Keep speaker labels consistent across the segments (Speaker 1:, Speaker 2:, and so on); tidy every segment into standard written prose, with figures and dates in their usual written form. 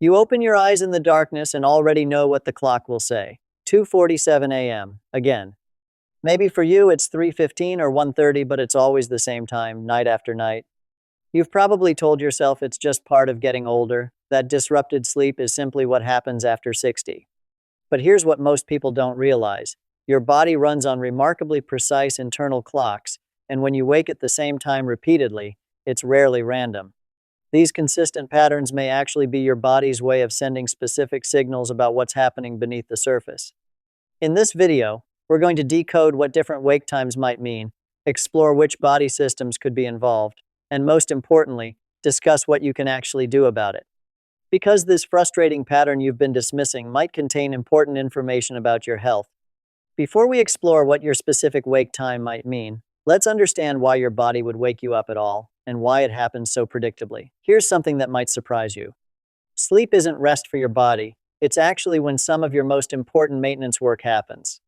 Speaker 1: You open your eyes in the darkness and already know what the clock will say. 2:47 a.m. Again. Maybe for you it's 3:15 or 1:30, but it's always the same time, night after night. You've probably told yourself it's just part of getting older, that disrupted sleep is simply what happens after 60. But here's what most people don't realize. Your body runs on remarkably precise internal clocks, and when you wake at the same time repeatedly, it's rarely random. These consistent patterns may actually be your body's way of sending specific signals about what's happening beneath the surface. In this video, we're going to decode what different wake times might mean, explore which body systems could be involved, and most importantly, discuss what you can actually do about it. Because this frustrating pattern you've been dismissing might contain important information about your health. Before we explore what your specific wake time might mean, let's understand why your body would wake you up at all and why it happens so predictably. Here's something that might surprise you. Sleep isn't rest for your body. It's actually when some of your most important maintenance work happens.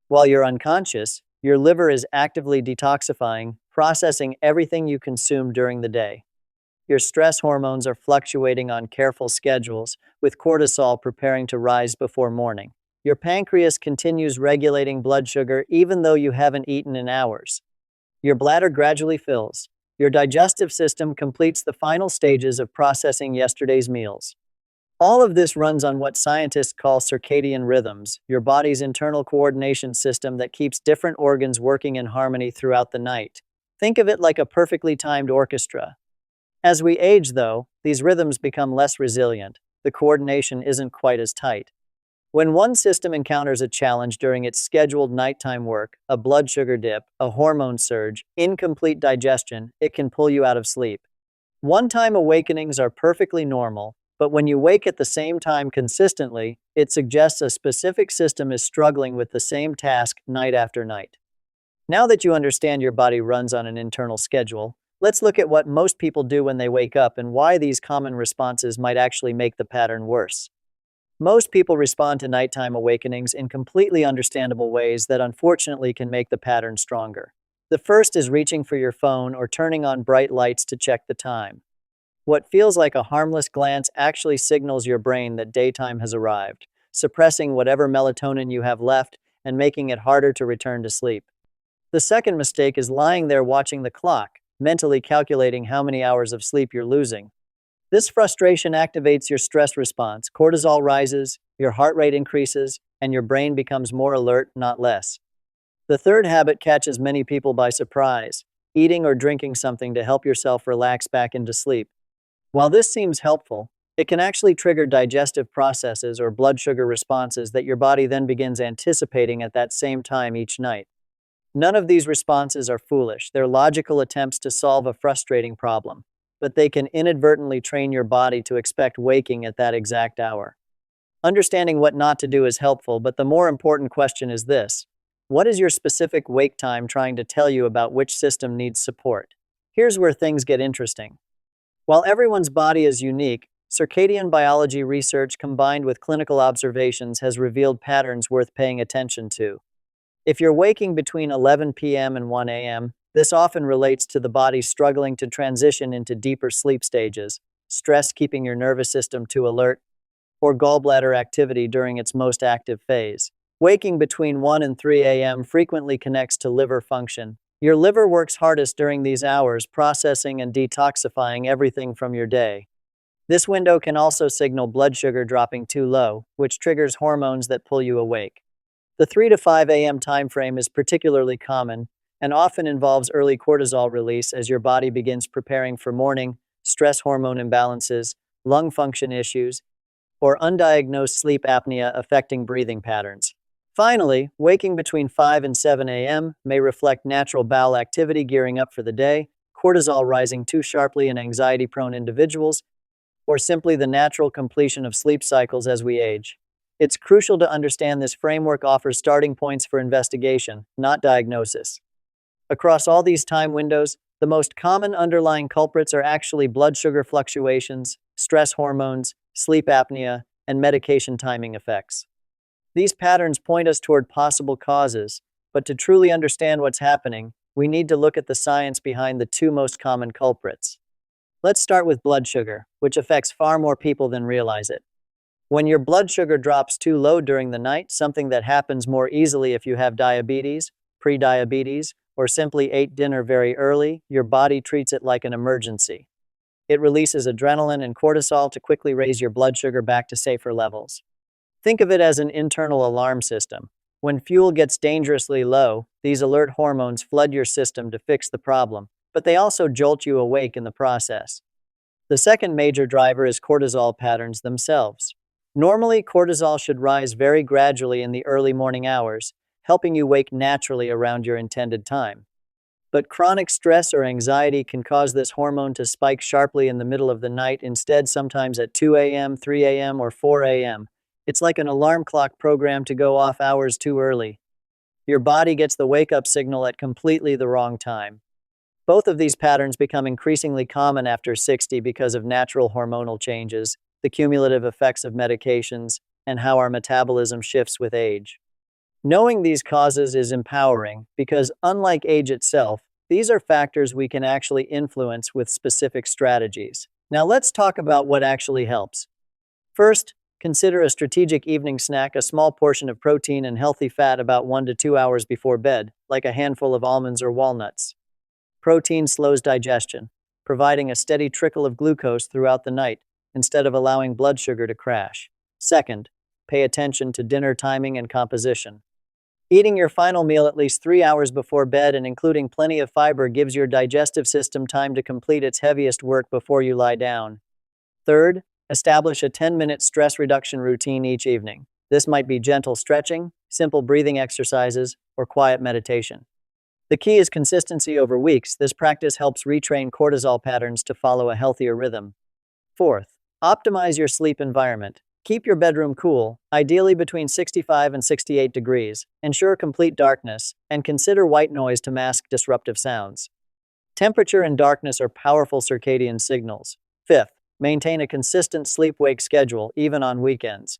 Speaker 1: While you're unconscious, your liver is actively detoxifying, processing everything you consume during the day. Your stress hormones are fluctuating on careful schedules, with cortisol preparing to rise before morning. Your pancreas continues regulating blood sugar even though you haven't eaten in hours. Your bladder gradually fills. Your digestive system completes the final stages of processing yesterday's meals. All of this runs on what scientists call circadian rhythms, your body's internal coordination system that keeps different organs working in harmony throughout the night. Think of it like a perfectly timed orchestra. As we age, though, these rhythms become less resilient. The coordination isn't quite as tight. When one system encounters a challenge during its scheduled nighttime work, a blood sugar dip, a hormone surge, incomplete digestion, it can pull you out of sleep. One-time awakenings are perfectly normal, but when you wake at the same time consistently, it suggests a specific system is struggling with the same task night after night. Now that you understand your body runs on an internal schedule, let's look at what most people do when they wake up and why these common responses might actually make the pattern worse. Most people respond to nighttime awakenings in completely understandable ways that unfortunately can make the pattern stronger. The first is reaching for your phone or turning on bright lights to check the time. What feels like a harmless glance actually signals your brain that daytime has arrived, suppressing whatever melatonin you have left and making it harder to return to sleep. The second mistake is lying there watching the clock, mentally calculating how many hours of sleep you're losing. This frustration activates your stress response, cortisol rises, your heart rate increases, and your brain becomes more alert, not less. The third habit catches many people by surprise, eating or drinking something to help yourself relax back into sleep. While this seems helpful, it can actually trigger digestive processes or blood sugar responses that your body then begins anticipating at that same time each night. None of these responses are foolish. They're logical attempts to solve a frustrating problem, but they can inadvertently train your body to expect waking at that exact hour. Understanding what not to do is helpful, but the more important question is this: what is your specific wake time trying to tell you about which system needs support? Here's where things get interesting. While everyone's body is unique, circadian biology research combined with clinical observations has revealed patterns worth paying attention to. If you're waking between 11 p.m. and 1 a.m., this often relates to the body struggling to transition into deeper sleep stages, stress keeping your nervous system too alert, or gallbladder activity during its most active phase. Waking between 1 and 3 a.m. frequently connects to liver function. Your liver works hardest during these hours, processing and detoxifying everything from your day. This window can also signal blood sugar dropping too low, which triggers hormones that pull you awake. The 3 to 5 a.m. time frame is particularly common and often involves early cortisol release as your body begins preparing for morning, stress hormone imbalances, lung function issues, or undiagnosed sleep apnea affecting breathing patterns. Finally, waking between 5 and 7 a.m. may reflect natural bowel activity gearing up for the day, cortisol rising too sharply in anxiety-prone individuals, or simply the natural completion of sleep cycles as we age. It's crucial to understand this framework offers starting points for investigation, not diagnosis. Across all these time windows, the most common underlying culprits are actually blood sugar fluctuations, stress hormones, sleep apnea, and medication timing effects. These patterns point us toward possible causes, but to truly understand what's happening, we need to look at the science behind the two most common culprits. Let's start with blood sugar, which affects far more people than realize it. When your blood sugar drops too low during the night, something that happens more easily if you have diabetes, prediabetes, or simply ate dinner very early, your body treats it like an emergency. It releases adrenaline and cortisol to quickly raise your blood sugar back to safer levels. Think of it as an internal alarm system. When fuel gets dangerously low, these alert hormones flood your system to fix the problem, but they also jolt you awake in the process. The second major driver is cortisol patterns themselves. Normally, cortisol should rise very gradually in the early morning hours, helping you wake naturally around your intended time. But chronic stress or anxiety can cause this hormone to spike sharply in the middle of the night, instead sometimes at 2 a.m., 3 a.m., or 4 a.m. It's like an alarm clock programmed to go off hours too early. Your body gets the wake-up signal at completely the wrong time. Both of these patterns become increasingly common after 60 because of natural hormonal changes, the cumulative effects of medications, and how our metabolism shifts with age. Knowing these causes is empowering because, unlike age itself, these are factors we can actually influence with specific strategies. Now let's talk about what actually helps. First, consider a strategic evening snack, a small portion of protein and healthy fat about 1 to 2 hours before bed, like a handful of almonds or walnuts. Protein slows digestion, providing a steady trickle of glucose throughout the night instead of allowing blood sugar to crash. Second, pay attention to dinner timing and composition. Eating your final meal at least 3 hours before bed and including plenty of fiber gives your digestive system time to complete its heaviest work before you lie down. Third, establish a 10-minute stress reduction routine each evening. This might be gentle stretching, simple breathing exercises, or quiet meditation. The key is consistency over weeks. This practice helps retrain cortisol patterns to follow a healthier rhythm. Fourth, optimize your sleep environment. Keep your bedroom cool, ideally between 65 and 68 degrees. Ensure complete darkness, and consider white noise to mask disruptive sounds. Temperature and darkness are powerful circadian signals. Fifth, maintain a consistent sleep-wake schedule, even on weekends.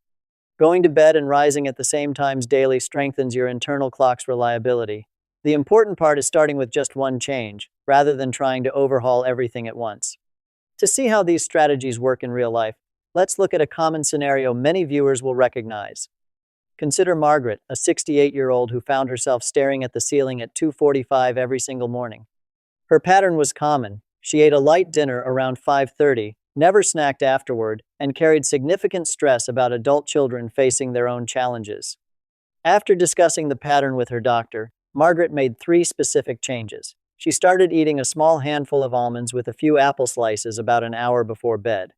Speaker 1: Going to bed and rising at the same times daily strengthens your internal clock's reliability. The important part is starting with just one change, rather than trying to overhaul everything at once. To see how these strategies work in real life, let's look at a common scenario many viewers will recognize. Consider Margaret, a 68-year-old who found herself staring at the ceiling at 2:45 every single morning. Her pattern was common. She ate a light dinner around 5:30, never snacked afterward, and carried significant stress about adult children facing their own challenges. After discussing the pattern with her doctor, Margaret made 3 specific changes. She started eating a small handful of almonds with a few apple slices about an hour before bed.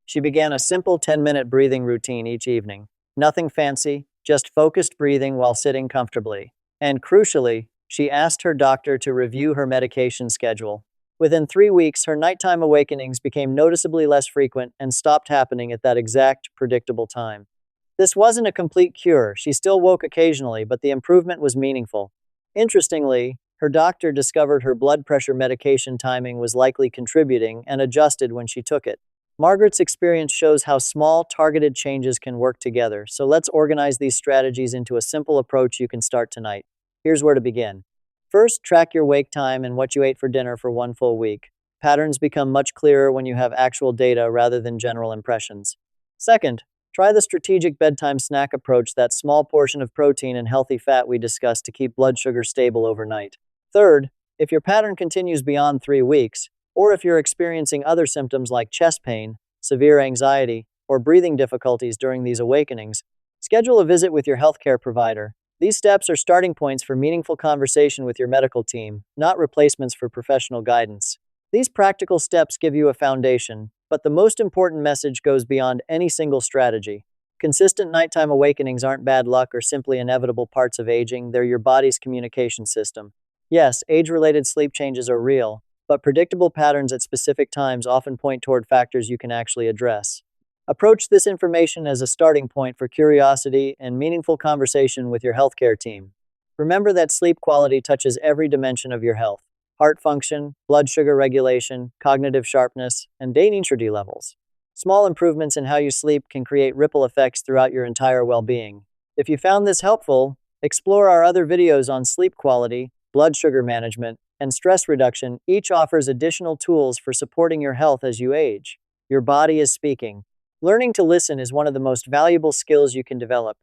Speaker 1: She began a simple 10-minute breathing routine each evening. Nothing fancy, just focused breathing while sitting comfortably. And crucially, she asked her doctor to review her medication schedule. Within 3 weeks, her nighttime awakenings became noticeably less frequent and stopped happening at that exact, predictable time. This wasn't a complete cure. She still woke occasionally, but the improvement was meaningful. Interestingly, her doctor discovered her blood pressure medication timing was likely contributing and adjusted when she took it. Margaret's experience shows how small, targeted changes can work together, so let's organize these strategies into a simple approach you can start tonight. Here's where to begin. First, track your wake time and what you ate for dinner for 1 full week. Patterns become much clearer when you have actual data rather than general impressions. Second, try the strategic bedtime snack approach, that small portion of protein and healthy fat we discussed to keep blood sugar stable overnight. Third, if your pattern continues beyond 3 weeks, or if you're experiencing other symptoms like chest pain, severe anxiety, or breathing difficulties during these awakenings, schedule a visit with your healthcare provider. These steps are starting points for meaningful conversation with your medical team, not replacements for professional guidance. These practical steps give you a foundation, but the most important message goes beyond any single strategy. Consistent nighttime awakenings aren't bad luck or simply inevitable parts of aging, they're your body's communication system. Yes, age-related sleep changes are real, but predictable patterns at specific times often point toward factors you can actually address. Approach this information as a starting point for curiosity and meaningful conversation with your healthcare team. Remember that sleep quality touches every dimension of your health: heart function, blood sugar regulation, cognitive sharpness, and day energy levels. Small improvements in how you sleep can create ripple effects throughout your entire well-being. If you found this helpful, explore our other videos on sleep quality, blood sugar management, and stress reduction each offers additional tools for supporting your health as you age. Your body is speaking. Learning to listen is one of the most valuable skills you can develop.